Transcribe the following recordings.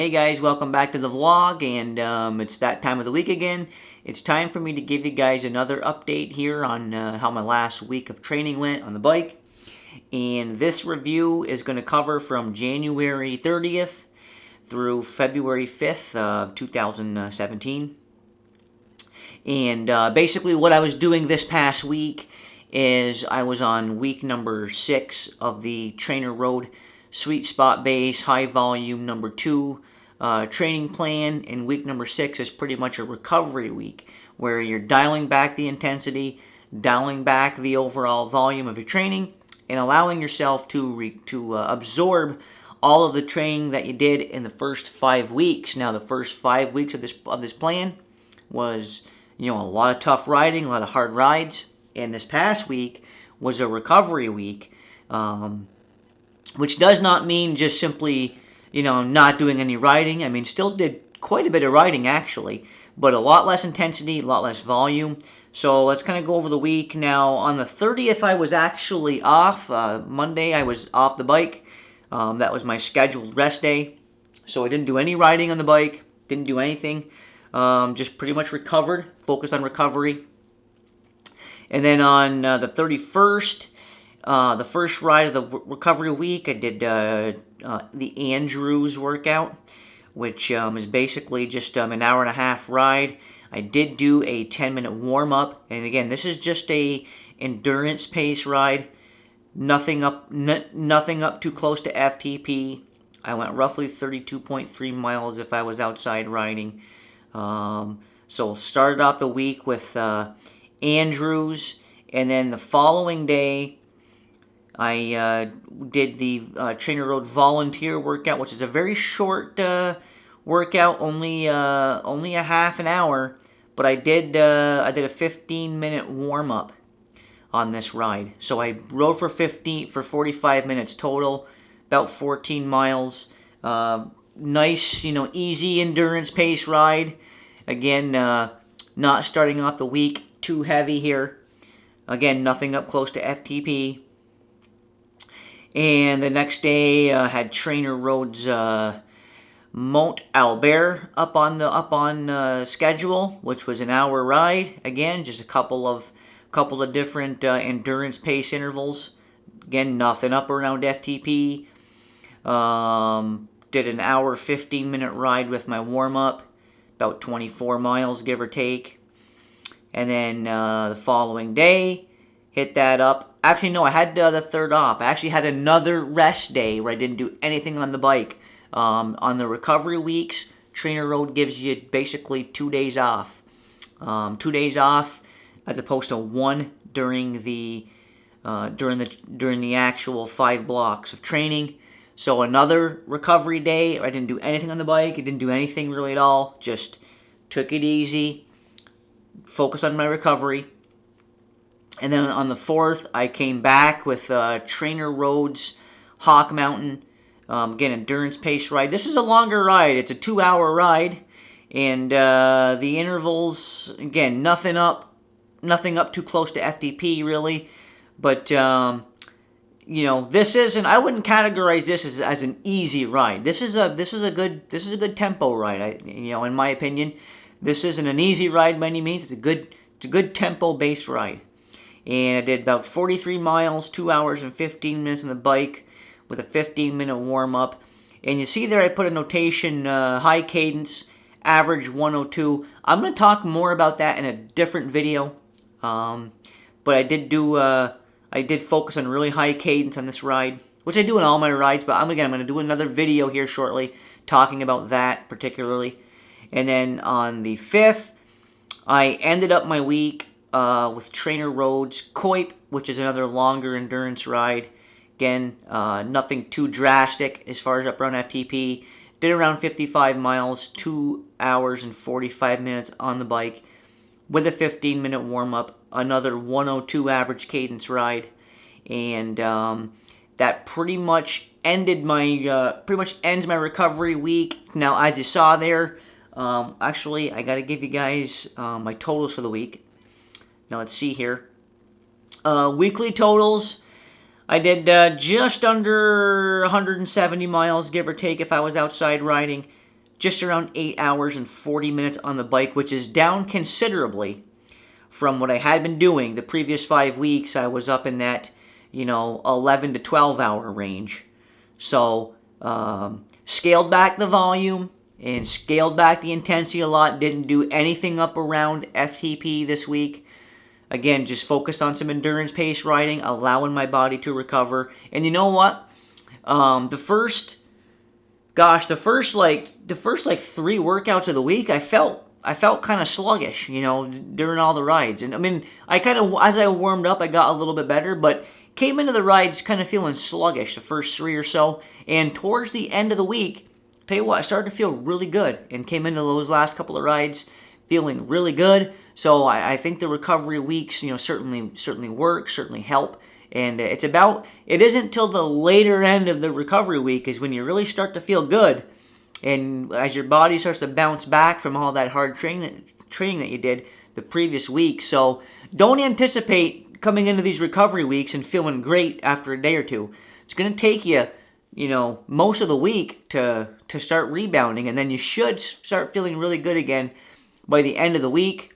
Hey guys, welcome back to the vlog, and it's that time of the week again. It's time for me to give you guys another update here on how my last week of training went on the bike. And this review is going to cover from January 30th through February 5th of 2017. And basically what I was doing this past week is I was on week number 6 of the TrainerRoad Sweet Spot Base High Volume number 2 training plan, and week number 6 is pretty much a recovery week where you're dialing back the intensity, dialing back the overall volume of your training, and allowing yourself to absorb all of the training that you did in the first 5 weeks. Now, the first 5 weeks of this plan was, a lot of tough riding, a lot of hard rides, and this past week was a recovery week, which does not mean just simply, not doing any riding. I mean, still did quite a bit of riding actually, but a lot less intensity, a lot less volume. So let's kind of go over the week. Now, on the 30th, I was actually off. Monday, I was off the bike. That was my scheduled rest day. So I didn't do any riding on the bike, didn't do anything. Just pretty much recovered, focused on recovery. And then on the 31st, the first ride of the recovery week, I did the Andrews workout, which is basically just an hour and a half ride. I did do a 10-minute warm-up, and again, this is just a endurance pace ride. Nothing up too close to FTP. I went roughly 32.3 miles if I was outside riding. So started off the week with Andrews, and then the following day I did the TrainerRoad volunteer workout, which is a very short workout, only a half an hour, but I did a 15-minute warm-up on this ride. So I rode for 45 minutes total, about 14 miles. Nice, easy endurance pace ride. Again, not starting off the week too heavy here. Again, nothing up close to FTP. And the next day, had TrainerRoad's Mont Albert up on schedule, which was an hour ride. Again, just a couple of different endurance pace intervals. Again, nothing up around FTP. Did an hour 15-minute ride with my warm-up, about 24 miles, give or take. And then the following day, hit that up. Actually, no, I had the third off. I actually had another rest day where I didn't do anything on the bike. On the recovery weeks, TrainerRoad gives you basically 2 days off. 2 days off as opposed to one during the actual 5 blocks of training. So another recovery day. I didn't do anything on the bike. I didn't do anything really at all. Just took it easy. Focused on my recovery. And then on the 4th, I came back with TrainerRoad's Hawk Mountain. Again, endurance pace ride. This is a longer ride. It's a 2-hour ride. And the intervals, again, nothing up too close to FTP, really. But, this isn't, I wouldn't categorize this as an easy ride. This is a good tempo ride, in my opinion. This isn't an easy ride by any means. It's a good tempo-based ride. And I did about 43 miles, 2 hours and 15 minutes on the bike with a 15-minute warm-up. And you see there I put a notation, high cadence, average 102. I'm going to talk more about that in a different video. But I did focus on really high cadence on this ride, which I do in all my rides, but I'm going to do another video here shortly talking about that particularly. And then on the 5th, I ended up my week with TrainerRoad's Coip, which is another longer endurance ride. Again, nothing too drastic as far as up around FTP. Did around 55 miles, 2 hours and 45 minutes on the bike with a 15-minute warm-up. Another 102 average cadence ride. And that pretty much ends my recovery week. Now, as you saw there, actually, I got to give you guys my totals for the week. Now, let's see here. Weekly totals, I did just under 170 miles, give or take, if I was outside riding. just around 8 hours and 40 minutes on the bike, which is down considerably from what I had been doing. The previous 5 weeks, I was up in that, 11 to 12 hour range. So, scaled back the volume and scaled back the intensity a lot. Didn't do anything up around FTP this week. Again, just focused on some endurance pace riding, allowing my body to recover. And you know what? The first like 3 workouts of the week, I felt kind of sluggish, during all the rides. And I mean, as I warmed up, I got a little bit better, but came into the rides kind of feeling sluggish the first 3 or so. And towards the end of the week, tell you what, I started to feel really good and came into those last couple of rides feeling really good. So I think the recovery weeks, certainly work, certainly help. And it isn't till the later end of the recovery week is when you really start to feel good. And as your body starts to bounce back from all that hard training that you did the previous week. So don't anticipate coming into these recovery weeks and feeling great after a day or two. It's going to take you, most of the week to start rebounding. And then you should start feeling really good again by the end of the week.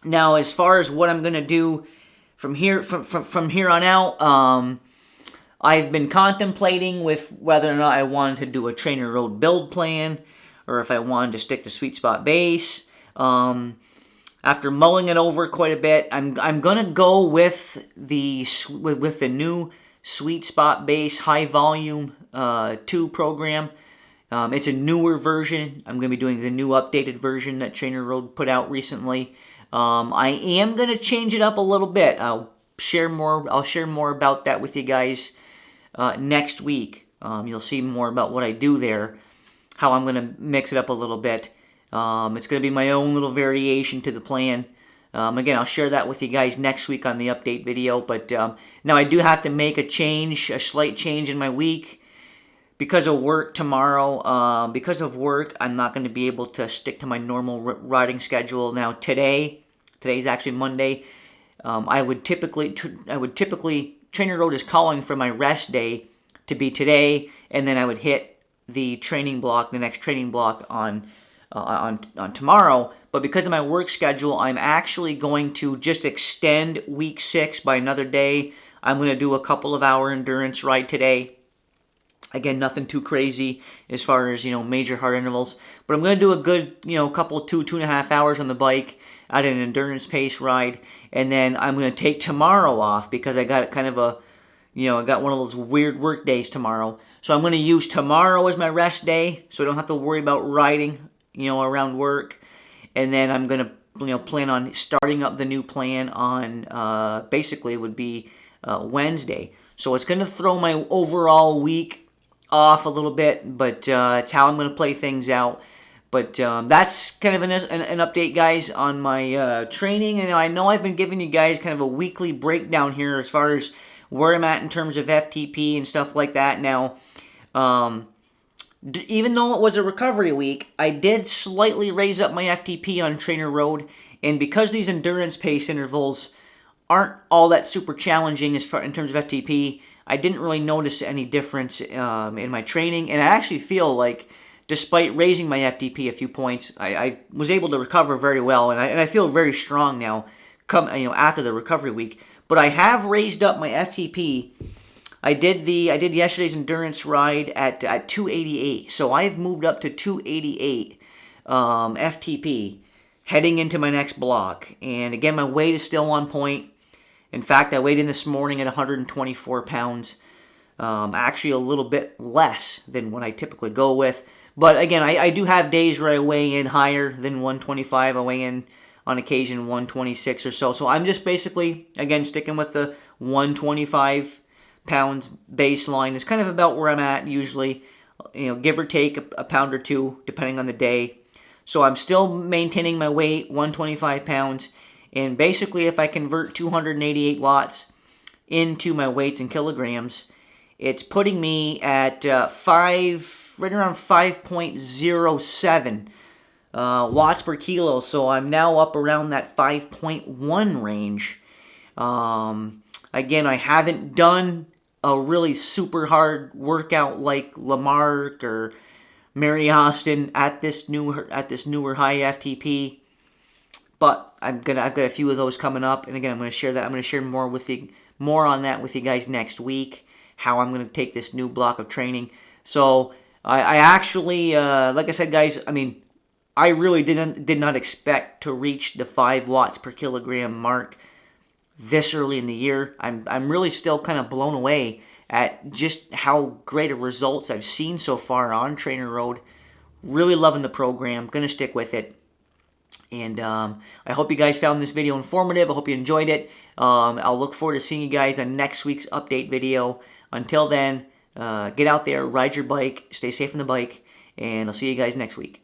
Now, as far as what I'm going to do from here on out, I've been contemplating with whether or not I wanted to do a TrainerRoad build plan or if I wanted to stick to Sweet Spot Base. After mulling it over quite a bit, I'm gonna go with the new Sweet Spot Base High Volume 2 program. It's a newer version. I'm gonna be doing the new updated version that TrainerRoad put out recently. I am gonna change it up a little bit. I'll share more about that with you guys next week. You'll see more about what I do there, how I'm going to mix it up a little bit. It's going to be my own little variation to the plan. Again, I'll share that with you guys next week on the update video. But now I do have to make a slight change in my week because of work tomorrow. Because of work, I'm not going to be able to stick to my normal riding schedule. Now today's actually Monday. I would typically TrainerRoad is calling for my rest day to be today, and then I would hit the next training block on tomorrow. But because of my work schedule, I'm actually going to just extend week 6 by another day. I'm going to do a couple of hour endurance ride today. Again, nothing too crazy as far as, major hard intervals. But I'm going to do a good, couple, 2.5 hours on the bike at an endurance pace ride. And then I'm going to take tomorrow off because I got kind of I got one of those weird work days tomorrow. So I'm going to use tomorrow as my rest day so I don't have to worry about riding, around work. And then I'm going to, plan on starting up the new plan on, basically it would be Wednesday. So it's going to throw my overall week off a little bit, but it's how I'm going to play things out. But that's kind of an update, guys, on my training. And I know I've been giving you guys kind of a weekly breakdown here as far as where I'm at in terms of FTP and stuff like that. Now, even though it was a recovery week, I did slightly raise up my FTP on TrainerRoad. And because these endurance pace intervals aren't all that super challenging in terms of FTP, I didn't really notice any difference in my training. And I actually feel like, despite raising my FTP a few points, I was able to recover very well, and I feel very strong now, after the recovery week. But I have raised up my FTP. I did yesterday's endurance ride at 288, so I've moved up to 288 FTP heading into my next block. And again, my weight is still on point. In fact, I weighed in this morning at 124 pounds. Actually a little bit less than what I typically go with. But again, I do have days where I weigh in higher than 125. I weigh in on occasion 126 or so. So I'm just basically, again, sticking with the 125 pounds baseline. It's kind of about where I'm at usually, give or take a pound or two, depending on the day. So I'm still maintaining my weight, 125 pounds. And basically, if I convert 288 watts into my weights in kilograms, it's putting me at right around 5.07 watts per kilo. So I'm now up around that 5.1 range. Again, I haven't done a really super hard workout like Lamarck or Mary Austin at this newer high FTP. But I've got a few of those coming up, and again, I'm going to share that. I'm going to share more on that with you guys next week. How I'm going to take this new block of training. So I actually, like I said, guys, I mean, I really did not expect to reach the 5 watts per kilogram mark this early in the year. I'm really still kind of blown away at just how great of results I've seen so far on TrainerRoad. Really loving the program. Going to stick with it. And I hope you guys found this video informative. I hope you enjoyed it. I'll look forward to seeing you guys on next week's update video. Until then, get out there, ride your bike, stay safe on the bike, and I'll see you guys next week.